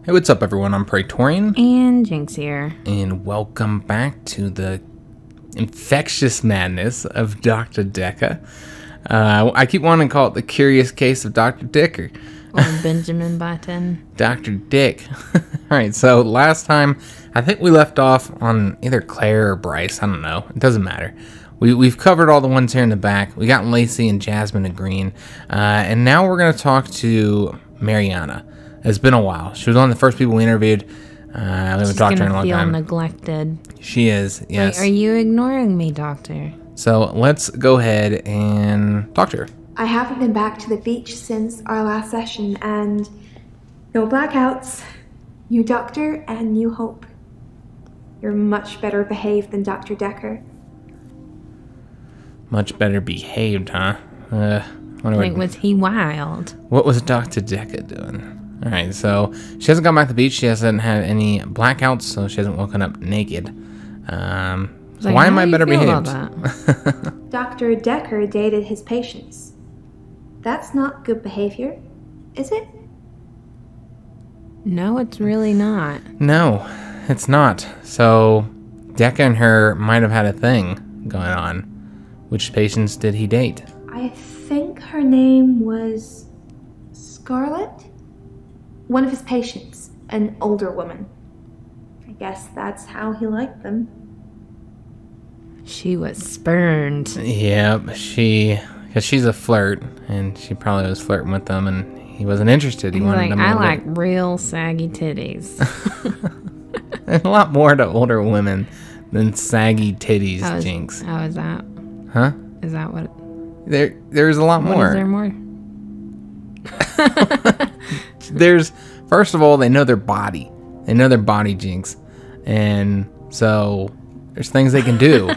Hey, what's up everyone? I'm Praetorian. And Jynx here. And welcome back to the infectious madness of Dr. Dekker. I keep wanting to call it the curious case of Dr. Dekker. Or Benjamin Button. Dr. Dick. Alright, so last time, I think we left off on either Claire or Bryce. I don't know. It doesn't matter. We've covered all the ones here in the back. We got Lacey and Jasmine and Green. And now we're going to talk to Marianna. It's been a while. She was one of the first people we interviewed. We haven't talked to her in a long time. She's gonna feel neglected. She is, yes. Wait, are you ignoring me, Doctor? So let's go ahead and talk to her. I haven't been back to the beach since our last session, and no blackouts. New doctor and new hope. You're much better behaved than Dr. Dekker. Much better behaved, huh? Was he wild? What was Dr. Dekker doing? Alright, so she hasn't gone back to the beach. She hasn't had any blackouts, so she hasn't woken up naked. So why am I better behaved? Dr. Dekker dated his patients. That's not good behavior, is it? No, it's really not. No, it's not. So Dekker and her might have had a thing going on. Which patients did he date? I think her name was Scarlett? One of his patients, an older woman. I guess that's how he liked them. She was spurned. Yep, because she's a flirt, and she probably was flirting with them, and he wasn't interested. He wanted them. I like real saggy titties. There's a lot more to older women than saggy titties, Jynx. How is that? Huh? Is that what? There's a lot more. Is there more? There's, first of all, they know their body. They know their body, Jynx. And so there's things they can do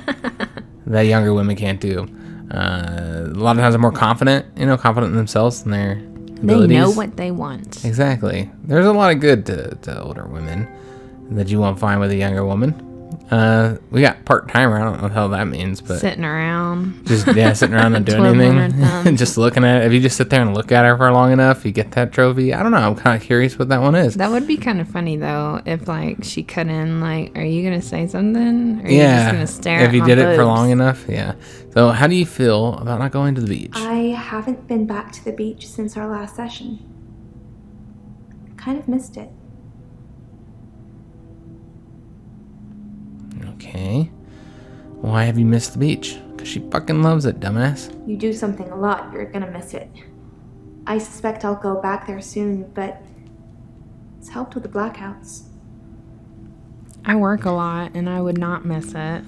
that younger women can't do. A lot of times they're more confident, confident in themselves and their abilities. They know what they want. Exactly. There's a lot of good to older women that you won't find with a younger woman. We got part-timer. I don't know what the hell that means, but sitting around. Just sitting around and doing anything. Just looking at it. If you just sit there and look at her for long enough, you get that trophy. I don't know. I'm kind of curious what that one is. That would be kind of funny though, if she cut in are you gonna say something? Or are you just gonna stare if you did it for long enough, yeah. So how do you feel about not going to the beach? I haven't been back to the beach since our last session. Kind of missed it. Okay. Why have you missed the beach? Because she fucking loves it, dumbass. You do something a lot, you're gonna miss it. I suspect I'll go back there soon, but it's helped with the blackouts. I work a lot, and I would not miss it.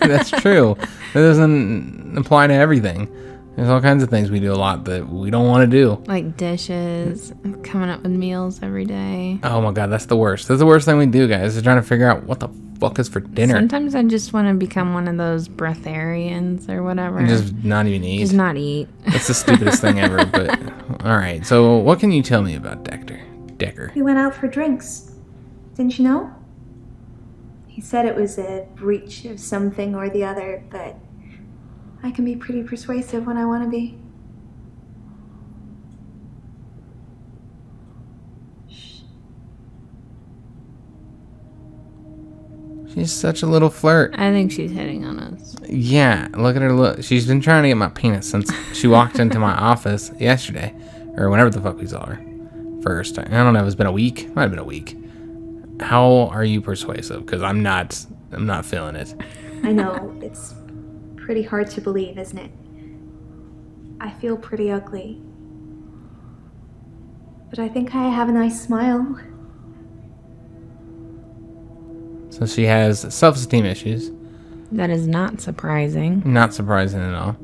That's true. That doesn't apply to everything. There's all kinds of things we do a lot that we don't want to do. Like dishes, coming up with meals every day. Oh my god, that's the worst. That's the worst thing we do, guys, is trying to figure out what the fuck is for dinner. Sometimes I just want to become one of those breatharians or whatever. And just not even eat. Just not eat. That's the stupidest thing ever, but alright. So what can you tell me about Dekker? He went out for drinks. Didn't you know? He said it was a breach of something or the other, but I can be pretty persuasive when I want to be. Shh. She's such a little flirt. I think she's hitting on us. Yeah, look at her look. She's been trying to get my penis since she walked into my office yesterday. Or whenever the fuck we saw her first. I don't know, it's been a week. Might have been a week. How are you persuasive? Because I'm not feeling it. I know, it's pretty hard to believe, isn't it? I feel pretty ugly. But I think I have a nice smile. So she has self-esteem issues. That is not surprising. Not surprising at all.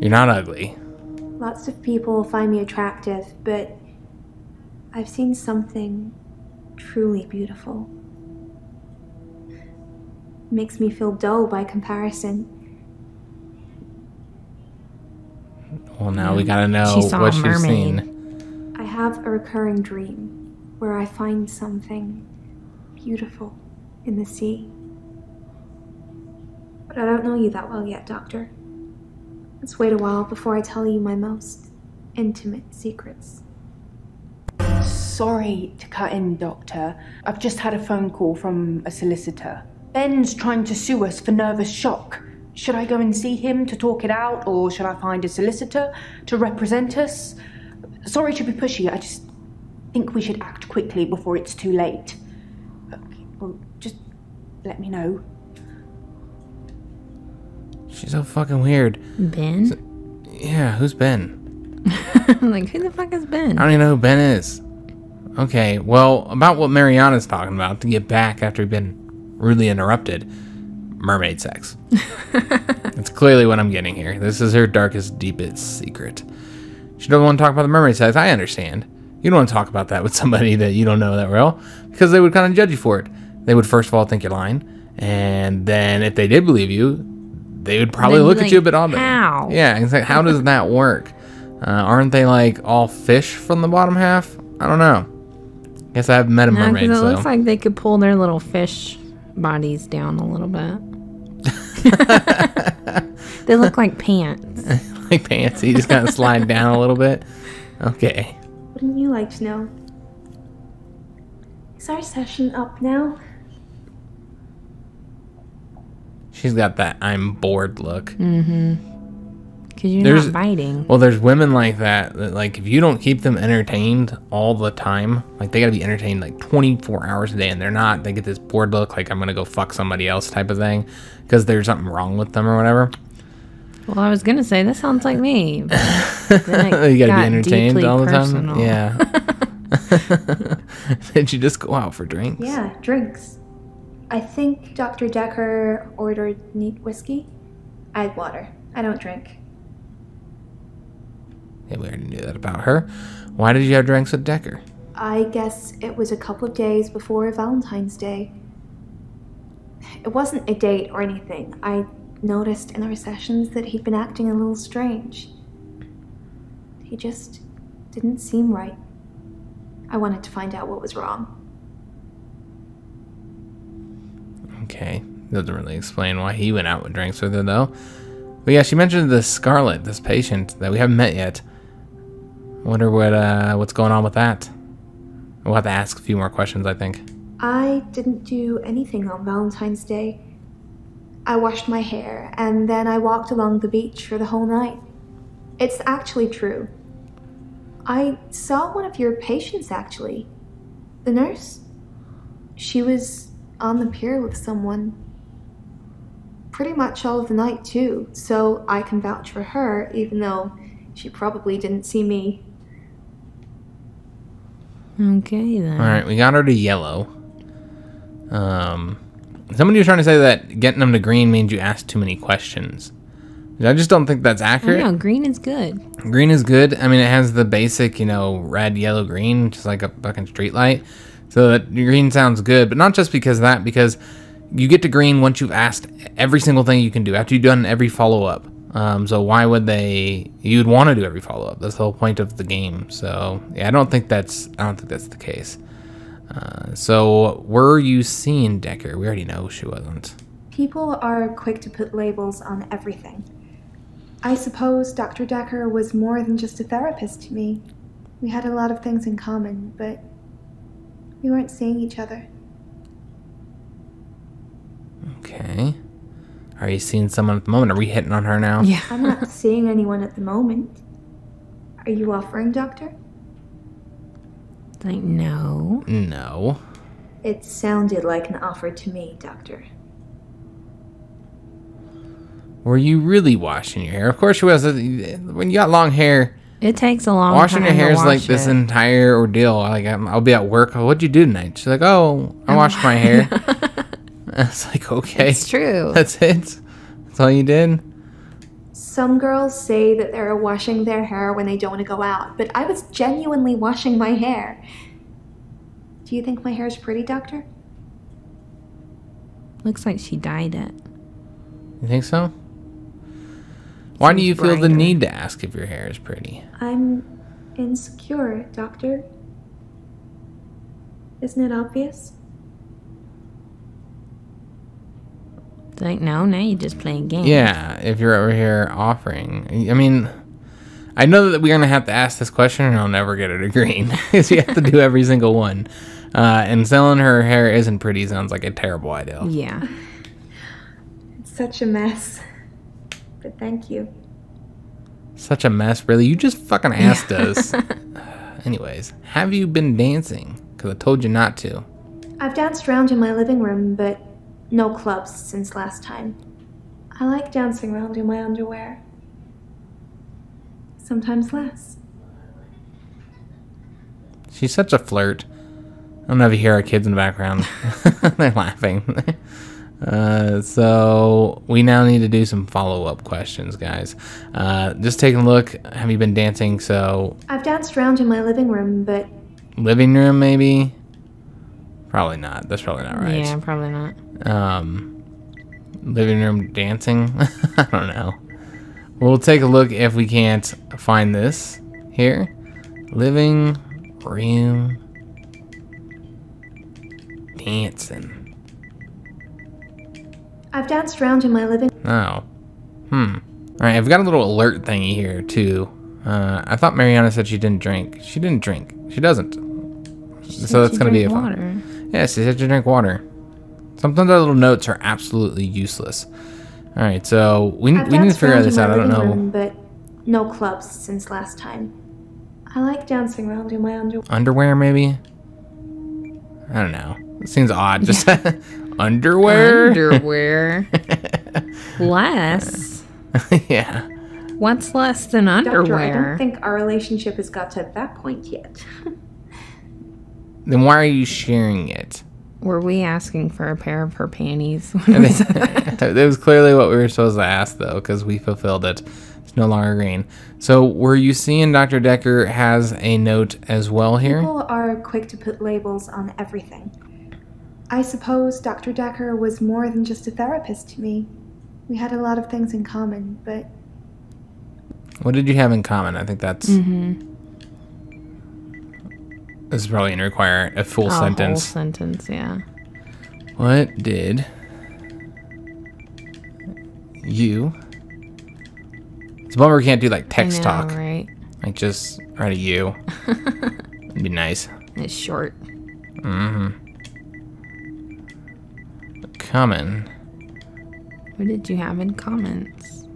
You're not ugly. Lots of people find me attractive, but I've seen something truly beautiful. Makes me feel dull by comparison. Well, now we gotta know what she's seen. I have a recurring dream where I find something beautiful in the sea. But I don't know you that well yet, Doctor. Let's wait a while before I tell you my most intimate secrets. Sorry to cut in, Doctor. I've just had a phone call from a solicitor. Ben's trying to sue us for nervous shock. Should I go and see him to talk it out, or should I find a solicitor to represent us? Sorry to be pushy, I just think we should act quickly before it's too late. Okay, well, just let me know. She's so fucking weird. Ben? Yeah, who's Ben? Like, who the fuck is Ben? I don't even know who Ben is. Okay, well, about what Marianna's talking about, to get back after we've been rudely interrupted. Mermaid sex. That's clearly what I'm getting here. This is her darkest, deepest secret. She doesn't want to talk about the mermaid sex. I understand. You don't want to talk about that with somebody that you don't know that well, because they would kind of judge you for it. They would first of all think you're lying, and then if they did believe you, they would probably look at you a bit oddly. How? Yeah, it's like, how does that work? Aren't they like all fish from the bottom half? I don't know. Guess I haven't met a mermaid. It so. looks like they could pull their little fish bodies down a little bit. They look like pants. Like pants. You just kind of slide down a little bit. Okay. Wouldn't you like to know? Is our session up now? She's got that I'm bored look. Mm-hmm. Because you're not biting. Well, there's women like that, like, if you don't keep them entertained all the time, like, they gotta be entertained, like, 24 hours a day, and they're not. They get this bored look, like, I'm gonna go fuck somebody else type of thing, because there's something wrong with them or whatever. Well, I was going to say, this sounds like me. But you gotta be entertained all the time. personal. Yeah. Did you just go out for drinks? Yeah, drinks. I think Dr. Dekker ordered neat whiskey. I had water. I don't drink. Yeah, we already knew that about her. Why did you have drinks with Dekker? I guess it was a couple of days before Valentine's Day. It wasn't a date or anything. I noticed in our sessions that he'd been acting a little strange. He just didn't seem right. I wanted to find out what was wrong. Okay. Doesn't really explain why he went out with drinks with her, though. But yeah, she mentioned this Scarlet, this patient that we haven't met yet. I wonder what's going on with that. We'll have to ask a few more questions, I think. I didn't do anything on Valentine's Day. I washed my hair, and then I walked along the beach for the whole night. It's actually true. I saw one of your patients, actually. The nurse. She was on the pier with someone. Pretty much all of the night, too, so I can vouch for her, even though she probably didn't see me. Okay, then. Alright, we got her to yellow. Somebody was trying to say that getting them to green means you ask too many questions. I just don't think that's accurate. No, green is good. Green is good. I mean, it has the basic, red, yellow, green, just like a fucking street light. So that green sounds good, but not just because of that, because you get to green once you've asked every single thing you can do, after you've done every follow-up. So why would you'd want to do every follow-up. That's the whole point of the game. So yeah, I don't think that's the case. So were you seeing Dekker? We already know she wasn't. People are quick to put labels on everything. I suppose Dr. Dekker was more than just a therapist to me. We had a lot of things in common, but we weren't seeing each other. Okay. Are you seeing someone at the moment? Are we hitting on her now? Yeah. I'm not seeing anyone at the moment. Are you offering, Doctor? Like, no. No. It sounded like an offer to me, Doctor. Were you really washing your hair? Of course you was. When you got long hair, It takes a long washing time your hair to is like wash this it. entire ordeal. Like, I'll be at work. Oh, what'd you do tonight? She's like, oh, I washed my hair. It's like, okay. It's true. That's it? That's all you did? Some girls say that they're washing their hair when they don't want to go out, but I was genuinely washing my hair. Do you think my hair's pretty, Doctor? Looks like she dyed it. You think so? Why do Seems you feel the brighter. need to ask if your hair is pretty? I'm insecure, Doctor. Isn't it obvious? It's like, no, now you're just playing games. Yeah, if you're over here offering. I mean, I know that we're going to have to ask this question and I'll never get it agreeing. Because you have to do every single one. And selling her hair isn't pretty sounds like a terrible idea. Yeah. It's such a mess. But thank you. Such a mess, really. You just fucking asked us. Anyways, have you been dancing? Because I told you not to. I've danced around in my living room, but no clubs since last time. I like dancing around in my underwear. Sometimes less. She's such a flirt. I don't know if you hear our kids in the background. They're laughing. So we now need to do some follow-up questions, guys. Just taking a look. Have you been dancing? So I've danced around in my living room, but... living room, maybe? Probably not. That's probably not right. Yeah, probably not. Living room dancing? I don't know. We'll take a look if we can't find this here. Living room dancing. I've danced around in my living... Oh. Alright, I've got a little alert thingy here, too. I thought Marianna said she didn't drink. She didn't drink. She doesn't. So that's going to be a water. fun. Yeah, she said to drink water. Sometimes our little notes are absolutely useless. Alright, so we need to figure this out. I don't know. Room, but no clubs since last time. I like dancing around in my underwear. Underwear, maybe? I don't know. It seems odd. Just underwear? Underwear. Less? Yeah. What's less than underwear? Doctor, I don't think our relationship has got to that point yet. Then why are you sharing it? Were we asking for a pair of her panties? It was clearly what we were supposed to ask, though, because we fulfilled it. It's no longer green. So, were you seeing Dr. Dekker has a note as well here? People are quick to put labels on everything. I suppose Dr. Dekker was more than just a therapist to me. We had a lot of things in common, but... What did you have in common? I think that's... This is probably going to require a full sentence. Whole sentence, yeah. What did you... It's a bummer we can't do, like, text talk. Right? Like, just write a you. It'd be nice. It's short. Common. What did you have in comments?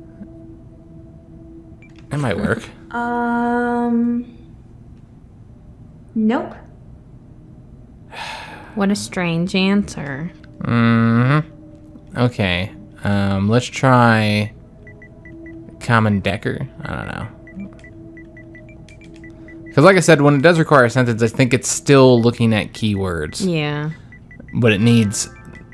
That might work. Nope. What a strange answer. Okay. Let's try common Dekker. I don't know. Because like I said, when it does require a sentence, I think it's still looking at keywords. Yeah. But it needs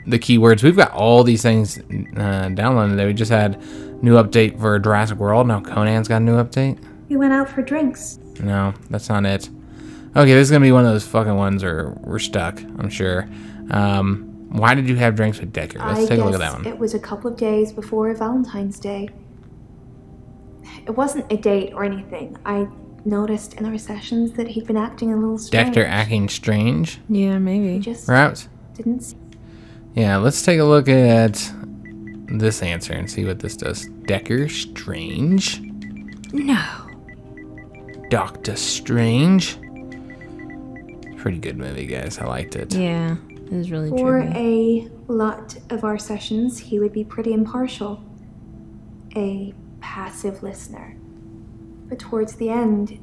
the keywords. We've got all these things downloaded today. We just had new update for Jurassic World. Now Conan's got a new update. We went out for drinks. No, that's not it. Okay, this is going to be one of those fucking ones where we're stuck, I'm sure. Why did you have drinks with Dekker? Let's take a look at that one. It was a couple of days before Valentine's Day. It wasn't a date or anything. I noticed in our sessions that he'd been acting a little strange. Dekker acting strange? Yeah, maybe. Just Perhaps? didn't see. Yeah, let's take a look at this answer and see what this does. Dekker strange? No. Doctor Strange? Pretty good movie, guys. I liked it. Yeah, it was really For trippy. a lot of our sessions, he would be pretty impartial. A passive listener. But towards the end,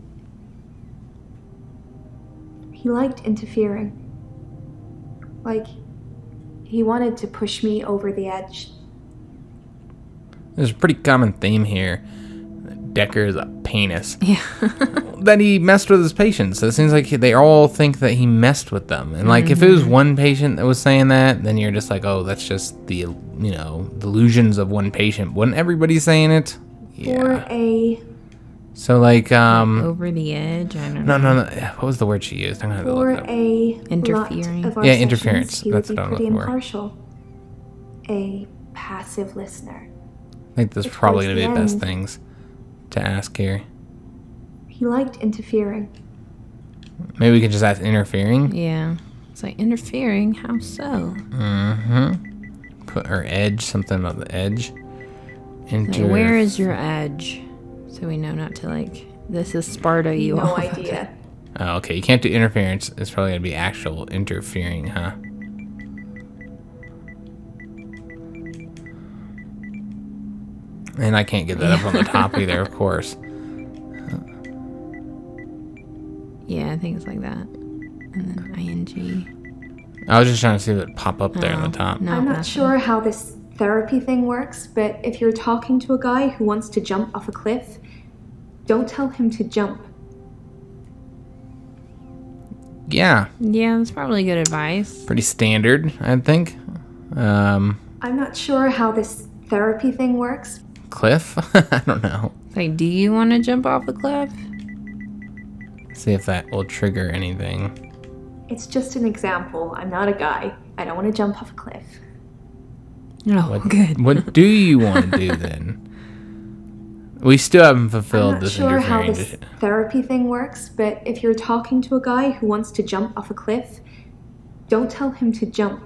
he liked interfering. Like, he wanted to push me over the edge. There's a pretty common theme here. Dekker is a penis. Yeah. That he messed with his patients. So it seems like they all think that he messed with them. And like, if it was one patient that was saying that, then you're just like, oh, that's just the, you know, delusions of one patient. Wouldn't everybody saying it? Yeah. For a... So like, Over the edge? I don't know. No. What was the word she used? I'm gonna have to For look it up. a Interfering. lot of our Yeah, sessions, interference. he That's would be what I'm pretty looking for. impartial. A passive listener. I think that's Towards probably gonna be the the best end. things to ask here. He liked interfering. Maybe we could just ask interfering. Yeah. It's like interfering. How so? Put her edge, something about the edge. Like, where is your edge? So we know not to like This is Sparta, you No all. idea. Oh, okay. You can't do interference. It's probably gonna be actual interfering, huh? And I can't get that up on the top either, of course. Yeah, I think it's like that. And then ing. I was just trying to see if it would pop up there on the top. No, I'm not nothing. sure how this therapy thing works, but if you're talking to a guy who wants to jump off a cliff, don't tell him to jump. Yeah, Yeah, that's probably good advice. pretty standard, I think. I'm not sure how this therapy thing works. Cliff? I don't know. Like, do you want to jump off a cliff? See if that will trigger anything. It's just an example. I'm not a guy. I don't want to jump off a cliff. No, good. What do you want to do then? We still haven't I'm fulfilled not this sure how interfering. this therapy thing works, but if you're talking to a guy who wants to jump off a cliff, don't tell him to jump.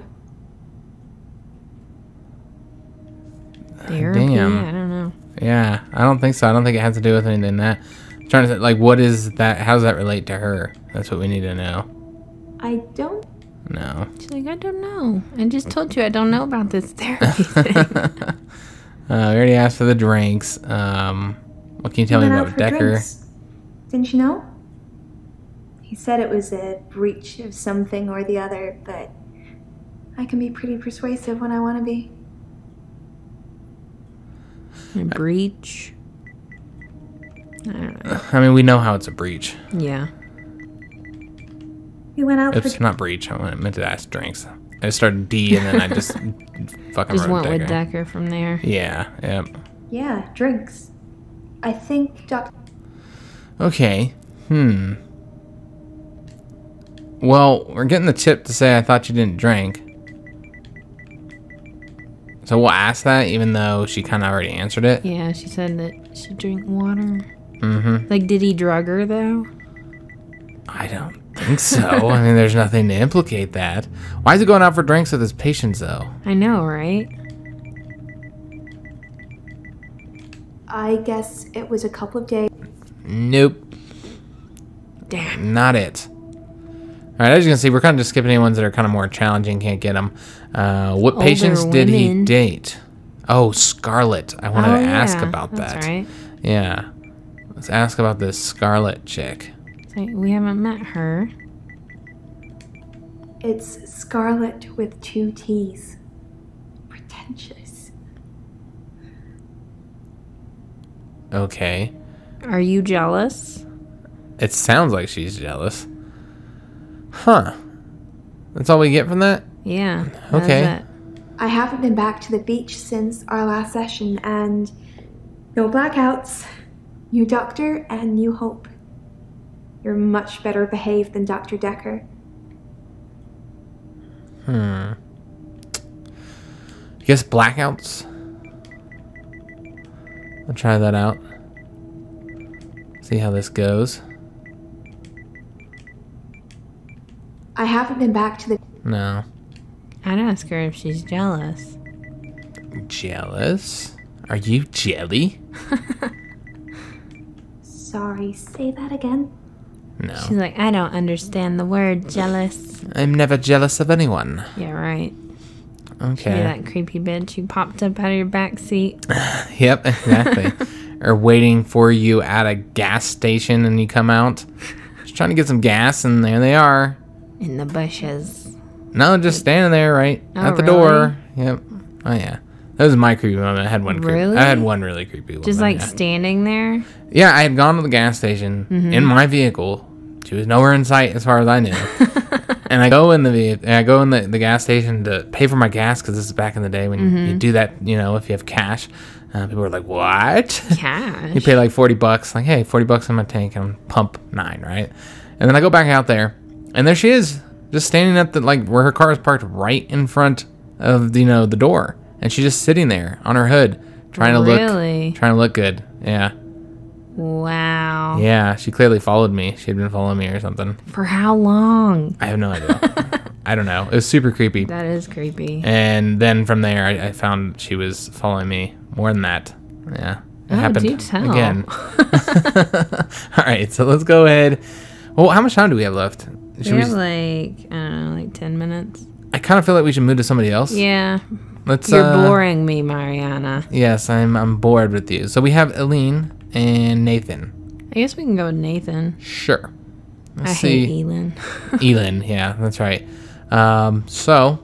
Therapy? Damn. I don't know. Yeah, I don't think so. I don't think it has to do with anything that. I'm trying to say, like, what is that? How does that relate to her? That's what we need to know. I don't. No. She's like, I don't know. I just told you I don't know about this therapy thing. We already asked for the drinks. What can you tell He me went out about for Dekker? drinks. Didn't you know? He said it was a breach of something or the other, but I can be pretty persuasive when I want to be. A breach. I don't know. I mean, we know how it's a breach. Yeah. We went out Oops, for not breach. I meant to ask drinks. I started D and then I just fucking Just wrote went with Dekker. Dekker from there. Yeah, yep. yeah, drinks. I think Okay. Well, we're getting the tip to say I thought you didn't drink. So we'll ask that even though she kind of already answered it. Yeah, she said that she drank water. Mm-hmm. Like, did he drug her, though? I don't think so. I mean, there's nothing to implicate that. Why is he going out for drinks with his patients, though? I know, right? I guess it was a couple of days. Nope. Damn. Not it. Alright, as you can see, we're kind of just skipping any ones that are kind of more challenging, can't get them. What Older patients did he women. date? Oh, Scarlett. I wanted to ask about that's that. right. Yeah. Let's ask about this Scarlett chick. It's like, we haven't met her. It's Scarlet with 2 T's. Pretentious. Okay. Are you jealous? It sounds like she's jealous. Huh. That's all we get from that? Yeah. Okay. That's it. I haven't been back to the beach since our last session, and no blackouts. New doctor and new hope. You're much better behaved than Dr. Dekker. I guess blackouts. I'll try that out. See how this goes. I haven't been back to the... No. I'd ask her if she's jealous. Jealous? Are you jelly? Sorry, say that again? No. She's like, I don't understand the word jealous. I'm never jealous of anyone. Yeah, right. Be Okay. that creepy bitch who popped up out of your back seat. Yep, exactly. Or waiting for you at a gas station and you come out. Just trying to get some gas and there they are. In the bushes. No, just standing there right Oh, at the really? door. Yep. Oh yeah. That was my creepy moment. I had one Really? I had one really creepy one. Just like yeah. standing there. Yeah, I had gone to the gas station in my vehicle. She was nowhere in sight as far as I knew. And I go in the gas station to pay for my gas because this is back in the day when you do that, you know, if you have cash. People were like, what? Cash. You pay like $40. Like, hey, $40 in my tank and I'm pump 9, right? And then I go back out there and there she is, just standing at the, like, where her car is parked right in front of, you know, the door. And she's just sitting there on her hood trying to look good. Yeah. Wow. Yeah, she clearly followed me. She had been following me or something. For how long? I have no idea. I don't know. It was super creepy. That is creepy. And then from there, I found she was following me more than that. Yeah. It happened do tell. again. All right, so let's go ahead. Well, how much time do we have left? We have like, I don't know, like 10 minutes. I kind of feel like we should move to somebody else. Yeah. Let's. You're boring me, Marianna. Yes, I'm bored with you. So we have Eileen and Nathan. I guess we can go with Nathan. Sure. Let's I see. hate Elin. Elin, yeah, that's right. So,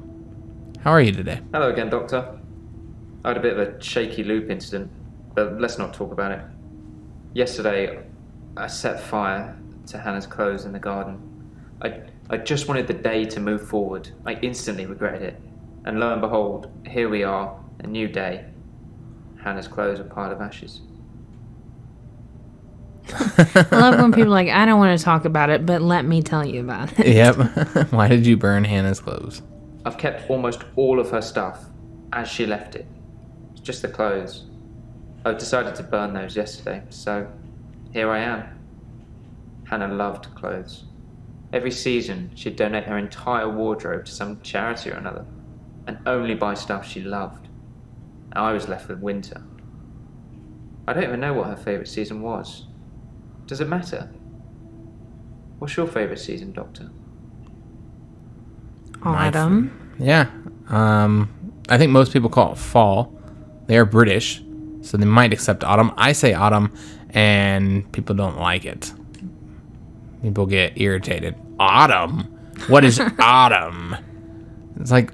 how are you today? Hello again, Doctor. I had a bit of a shaky loop incident, but let's not talk about it. Yesterday, I set fire to Hannah's clothes in the garden. I just wanted the day to move forward. I instantly regretted it. And lo and behold, here we are, a new day. Hannah's clothes are a pile of ashes. I love when people are like, I don't want to talk about it, but let me tell you about it. Yep. Why did you burn Hannah's clothes? I've kept almost all of her stuff as she left it. It's just the clothes. I decided to burn those yesterday, so here I am. Hannah loved clothes. Every season, she'd donate her entire wardrobe to some charity or another, and only buy stuff she loved. I was left with winter. I don't even know what her favourite season was. Does it matter? What's your favourite season, Doctor? Autumn. Yeah. I think most people call it fall. They are British, so they might accept autumn. I say autumn, and people don't like it. People get irritated. Autumn? What is autumn? It's like,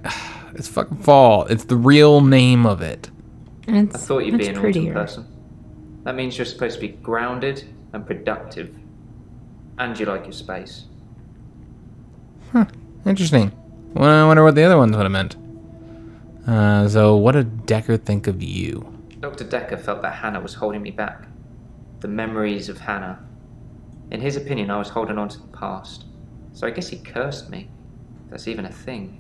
it's fucking fall. It's the real name of it. And I thought you'd be an prettier. autumn person. That means you're supposed to be grounded and productive. And you like your space. Huh. Interesting. Well, I wonder what the other ones would have meant. So what did Dekker think of you? Dr. Dekker felt that Hannah was holding me back. The memories of Hannah. In his opinion, I was holding on to the past. So I guess he cursed me. If that's even a thing.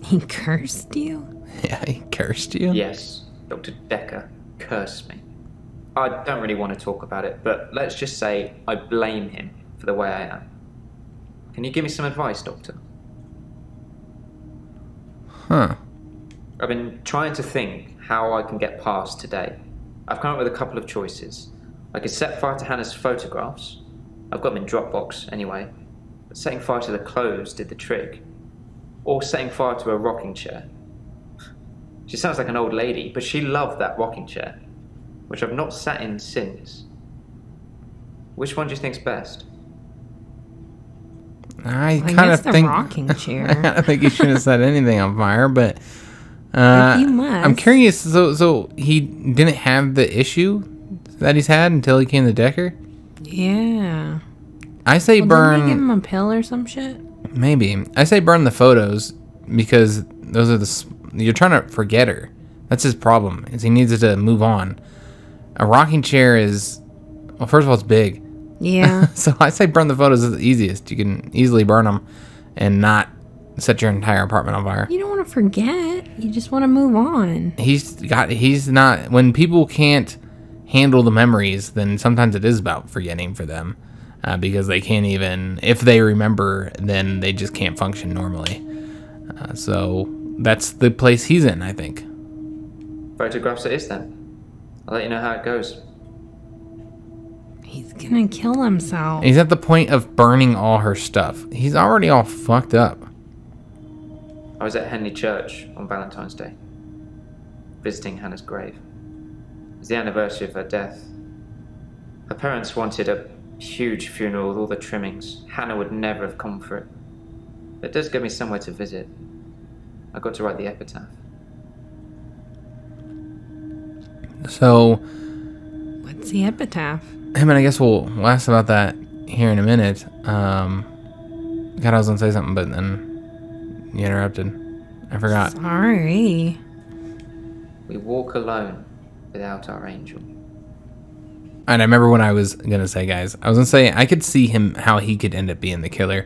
He cursed you? Yeah, he cursed you? Yes, Dr. Dekker cursed me. I don't really want to talk about it, but let's just say I blame him for the way I am. Can you give me some advice, Doctor? Huh. I've been trying to think how I can get past today. I've come up with a couple of choices. I could set fire to Hannah's photographs. I've got them in Dropbox anyway. But setting fire to the clothes did the trick. Or setting fire to a rocking chair. She sounds like an old lady, but she loved that rocking chair, which I've not sat in since. Which one do you think's best? I kind guess of the think rocking chair. I kind of think he shouldn't have set anything on fire, but You must. I'm curious. So he didn't have the issue that he's had until he came to Dekker. Yeah. I say Well, burn. didn't they give him a pill or some shit? Maybe I say burn the photos because those are you're trying to forget her. That's his problem. Is he needs to move on. A rocking chair is, well, first of all, it's big. Yeah. So I say burn the photos is the easiest. You can easily burn them and not set your entire apartment on fire. You don't want to forget. You just want to move on. He's not, when people can't handle the memories, then sometimes it is about forgetting for them. Because they can't even, if they remember, then they just can't function normally. So that's the place he's in, I think. Photographs it is then. I'll let you know how it goes. He's gonna kill himself. He's at the point of burning all her stuff. He's already all fucked up. I was at Henley Church on Valentine's Day, visiting Hannah's grave. It was the anniversary of her death. Her parents wanted a huge funeral with all the trimmings. Hannah would never have come for it. It does give me somewhere to visit. I got to write the epitaph. So, What's the epitaph? I mean, I guess we'll ask about that here in a minute. God, I was gonna say something, but then you interrupted. I forgot. Sorry. We walk alone without our angel. And I remember what I was gonna say, guys. I was gonna say I could see him how he could end up being the killer,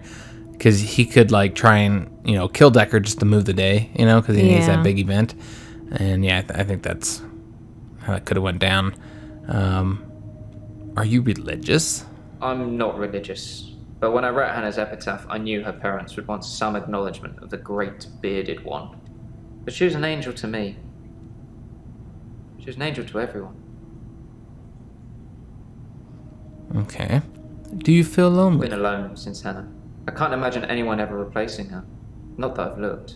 because he could like try and kill Dekker just to move the day, because he needs that big event. And yeah, I think that's how it could have went down. Are you religious? I'm not religious, but when I wrote Hannah's epitaph, I knew her parents would want some acknowledgement of the great bearded one. But she was an angel to me. She was an angel to everyone. Okay. Do you feel I've lonely? been alone since Hannah. I can't imagine anyone ever replacing her. Not that I've looked.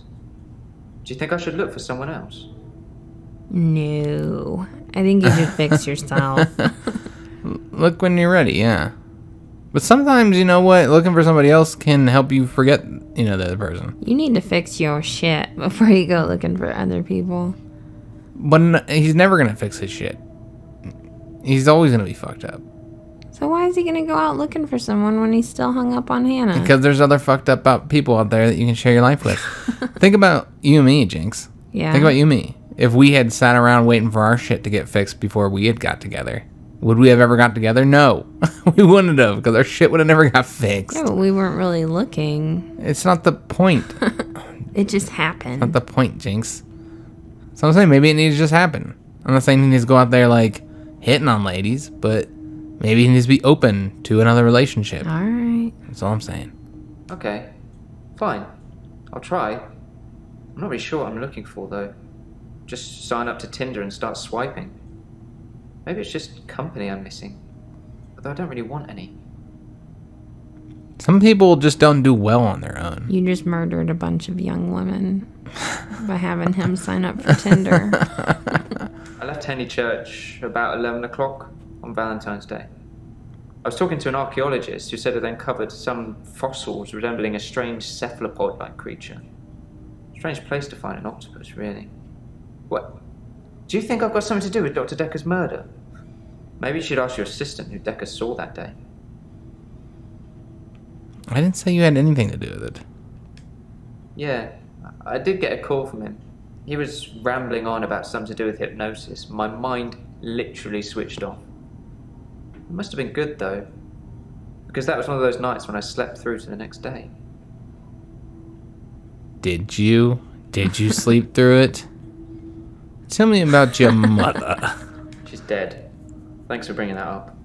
Do you think I should look for someone else? No. I think you should fix yourself. Look when you're ready, yeah. But sometimes, you know what? Looking for somebody else can help you forget, the other person. You need to fix your shit before you go looking for other people. But he's never going to fix his shit. He's always going to be fucked up. So why is he going to go out looking for someone when he's still hung up on Hannah? Because there's other fucked up people out there that you can share your life with. Think about you and me, Jinx. Yeah. Think about you and me. If we had sat around waiting for our shit to get fixed before we had got together, would we have ever got together? No. We wouldn't have, because our shit would have never got fixed. Yeah, but we weren't really looking. It's not the point. It just happened. Not the point, Jinx. So I'm saying maybe it needs to just happen. I'm not saying he needs to go out there like hitting on ladies, but maybe he needs to be open to another relationship. All right. That's all I'm saying. Okay. Fine. I'll try. I'm not really sure what I'm looking for, though. Just sign up to Tinder and start swiping. Maybe it's just company I'm missing. Although I don't really want any. Some people just don't do well on their own. You just murdered a bunch of young women by having him sign up for Tinder. I left Henley Church about 11 o'clock on Valentine's Day. I was talking to an archaeologist who said it uncovered some fossils resembling a strange cephalopod-like creature. Strange place to find an octopus, really. What? Do you think I've got something to do with Dr. Dekker's murder? Maybe you should ask your assistant who Dekker saw that day. I didn't say you had anything to do with it. Yeah, I did get a call from him. He was rambling on about something to do with hypnosis. My mind literally switched off. It must have been good, though, because that was one of those nights when I slept through to the next day. Did you? Did you sleep through it? Tell me about your mother. She's dead. Thanks for bringing that up.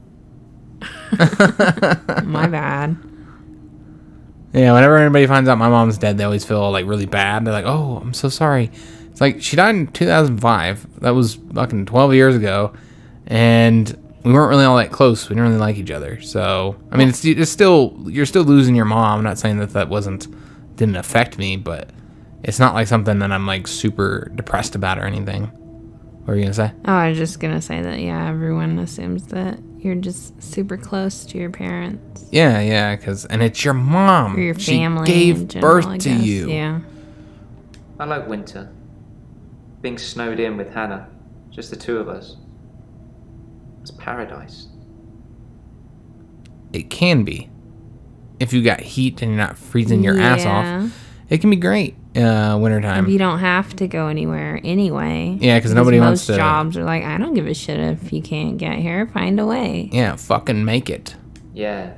My bad. Yeah, whenever anybody finds out my mom's dead, they always feel like really bad. They're like, "Oh, I'm so sorry." It's like she died in 2005. That was fucking 12 years ago, and we weren't really all that close. We didn't really like each other. So, I mean, it's still, you're still losing your mom. I'm not saying that didn't affect me, but it's not like something that I'm like super depressed about or anything. What were you gonna say? Oh, I was just gonna say that, yeah, everyone assumes that you're just super close to your parents. Yeah, and it's your mom. Or your family. She gave in general, birth I to guess. you. Yeah. I like winter. Being snowed in with Hannah. Just the two of us. It's paradise. It can be. If you got heat and you're not freezing your ass off, it can be great wintertime. If you don't have to go anywhere anyway. Yeah, because nobody wants to. Most jobs are like, I don't give a shit if you can't get here. Find a way. Yeah, fucking make it. Yeah.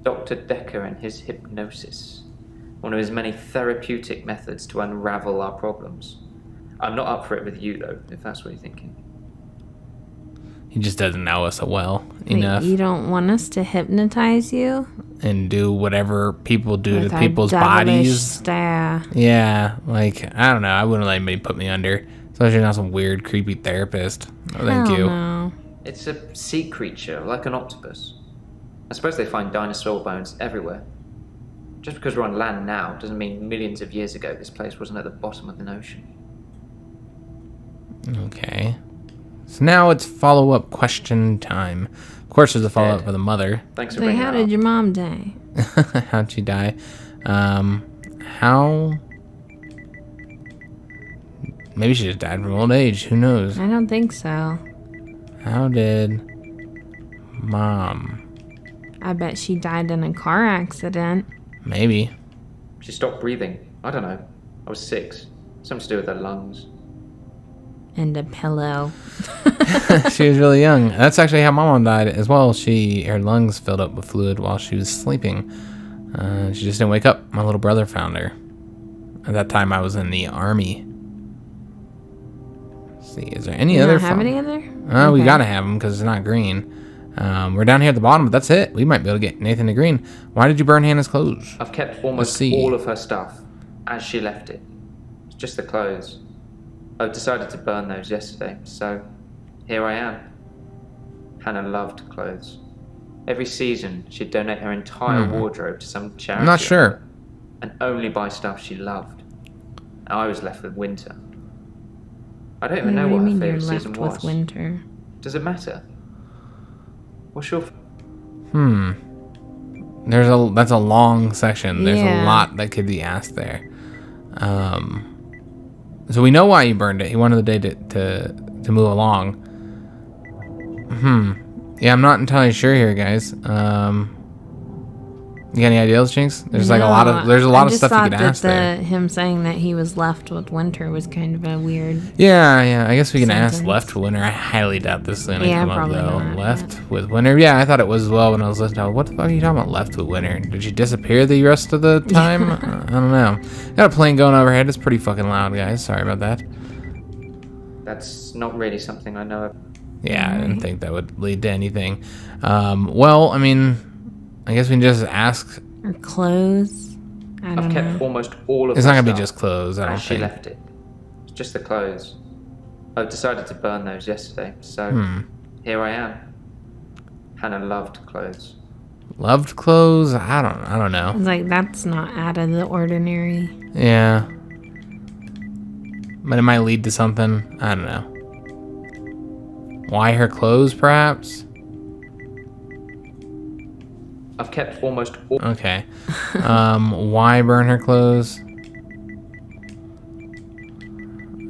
Dr. Dekker and his hypnosis. One of his many therapeutic methods to unravel our problems. I'm not up for it with you, though, if that's what you're thinking. He just doesn't know us so well Wait, enough. You don't want us to hypnotize you? And do whatever people do With to our people's devilish bodies. Stare. Yeah, like, I don't know. I wouldn't let anybody put me under. Especially not some weird, creepy therapist. Oh, thank you. No. It's a sea creature, like an octopus. I suppose they find dinosaur bones everywhere. Just because we're on land now doesn't mean millions of years ago this place wasn't at the bottom of an ocean. Okay. So now it's follow-up question time. Of course, there's a follow-up for the mother. Thanks for So bringing how that did up. your mom die? How'd she die? How... Maybe she just died from old age. Who knows? I don't think so. How did Mom... I bet she died in a car accident. Maybe. She stopped breathing. I don't know. I was 6. Something to do with her lungs. And a pillow. She was really young. That's actually how my mom died as well. Her lungs filled up with fluid while she was sleeping. She just didn't wake up. My little brother found her. At that time, I was in the army. Let's see, is there any You other? don't have any other? We Okay. gotta have them because it's not green. We're down here at the bottom, but that's it. We might be able to get Nathan to green. Why did you burn Hannah's clothes? I've kept almost see. all of her stuff as she left it. It's just the clothes. I decided to burn those yesterday, so here I am. Hannah loved clothes. Every season, she'd donate her entire wardrobe to some charity. I'm not sure. And only buy stuff she loved. I was left with winter. I don't even know what her favourite season was. With winter. Does it matter? What's your... That's a long section. There's a lot that could be asked there. So we know why he burned it. He wanted the day to move along. Yeah, I'm not entirely sure here, guys. You got any ideas, Jinx? There's like a lot of stuff you could ask there. Him saying that he was left with winter was kind of a weird. Yeah. I guess we can ask left with winter. I highly doubt this is gonna come up though. Left with winter. Yeah, I thought it was as well when I was listening. What the fuck are you talking about? Left with winter? Did she disappear the rest of the time? I don't know. Got a plane going overhead. It's pretty fucking loud, guys. Sorry about that. That's not really something I know of. Yeah, I didn't think that would lead to anything. Well, I mean, I guess we can just ask. Or clothes. I've kept almost all of It's not going to be stuff just clothes, I don't she think. left it. It's just the clothes. I decided to burn those yesterday, so here I am. Hannah loved clothes. Loved clothes? I don't know. It's like, that's not out of the ordinary. Yeah. But it might lead to something. I don't know. Why her clothes, perhaps? I've kept almost all... Okay. Why burn her clothes?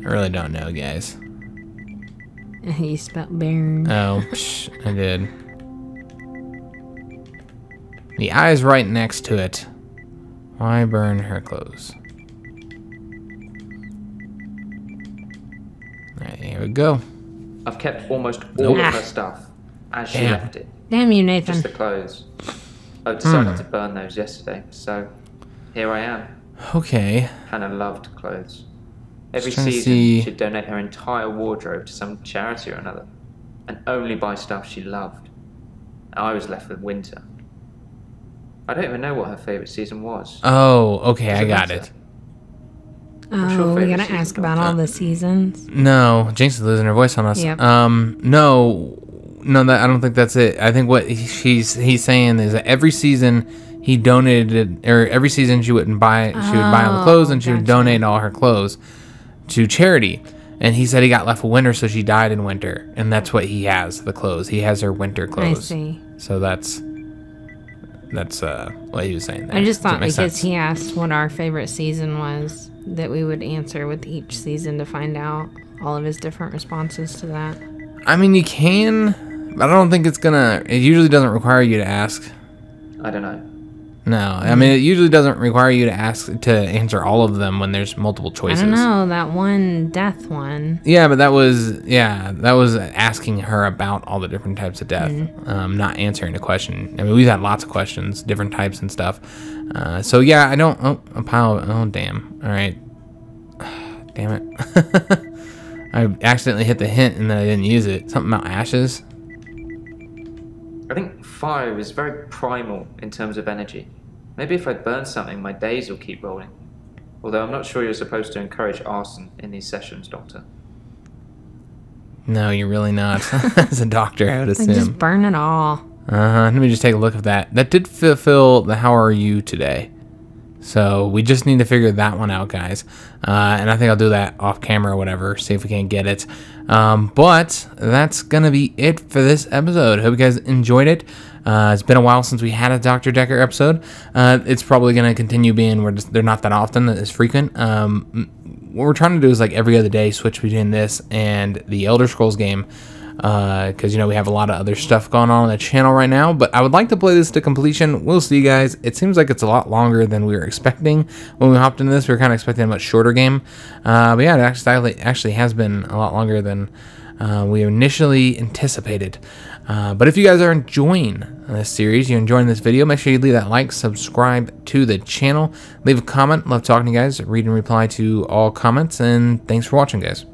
I really don't know, guys. You spelled burn. Oh, I did. The I is right next to it. Why burn her clothes? Alright, here we go. I've kept almost all of her stuff as she left it. Damn you, Nathan. Just the clothes. I decided to burn those yesterday, so here I am. Okay. Hannah loved clothes. Every Just trying to season, see- she'd donate her entire wardrobe to some charity or another, and only buy stuff she loved. I was left with winter. I don't even know what her favourite season was. Oh, okay, Does I it got matter? it. Oh, we favourite gotta season, ask about Doctor? all the seasons. No, Jinx is losing her voice on us. Yep. No, that I don't think that's it. I think what he's saying is that every season he donated, or every season she would buy all the clothes and she would donate all her clothes to charity. And he said he got left with winter, so she died in winter, and that's what he has, the clothes. He has her winter clothes. I see. So that's what he was saying there. I just Does that thought make because sense? he asked what our favorite season was, that we would answer with each season to find out all of his different responses to that. I mean, you can, but I don't think it's gonna. It usually doesn't require you to ask. I don't know. No, I mean, it usually doesn't require you to answer all of them when there's multiple choices. I don't know, that one death one. Yeah, but that was asking her about all the different types of death, not answering a question. I mean, we've had lots of questions, different types and stuff. So yeah, I don't. Oh, a pile of. Oh, damn. All right. Damn it. I accidentally hit the hint and then I didn't use it. Something about ashes. I think fire is very primal in terms of energy. Maybe if I burn something, my days will keep rolling. Although I'm not sure you're supposed to encourage arson in these sessions, Doctor. No, you're really not. As a doctor, I would Like, assume. just burn it all. Let me just take a look at that. That did fulfill the how are you today. So we just need to figure that one out, guys. And I think I'll do that off camera or whatever, see if we can get it. But that's going to be it for this episode. Hope you guys enjoyed it. It's been a while since we had a Dr. Dekker episode. It's probably going to continue being they're not that often, as frequent. What we're trying to do is like every other day switch between this and the Elder Scrolls game. Because, you know, we have a lot of other stuff going on the channel right now, but I would like to play this to completion. We'll see, guys. It seems like it's a lot longer than we were expecting when we hopped into this. We were kind of expecting a much shorter game, but yeah, it actually has been a lot longer than we initially anticipated. But if you guys are enjoying this series, you're enjoying this video, make sure you leave that like, subscribe to the channel, leave a comment. Love talking to you guys, read and reply to all comments, and thanks for watching, guys.